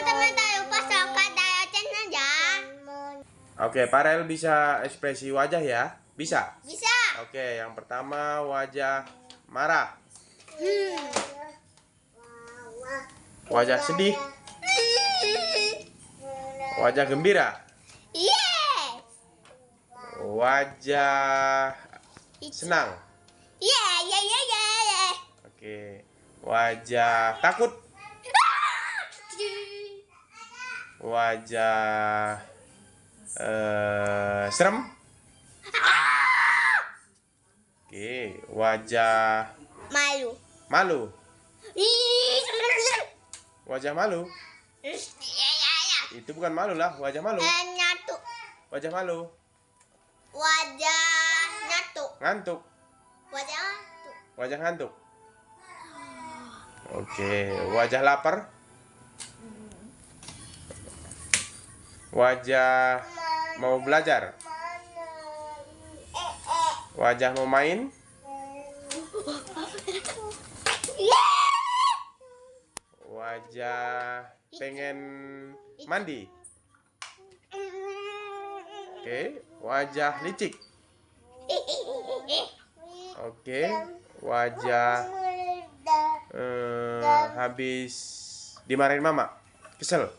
teman-teman tak lupa subscribe dan channel ya. Oke, Farel bisa ekspresi wajah ya? Bisa? Bisa. Oke, yang pertama wajah marah. Wajah sedih. Wajah gembira. Yes. Wajah senang. Yeah. Oke, wajah takut. Wajah serem. Oke, wajah malu. Wajah malu. Itu bukan malu lah, wajah malu. Nyatu. Wajah malu. Wajah nyatu. Ngantuk. Wajah nyatu. Wajah ngantuk. Oke, wajah lapar. Wajah mau belajar. Wajah mau main. Wajah pengen mandi. Oke, wajah licik. Oke, wajah habis dimarahin mama, kesel.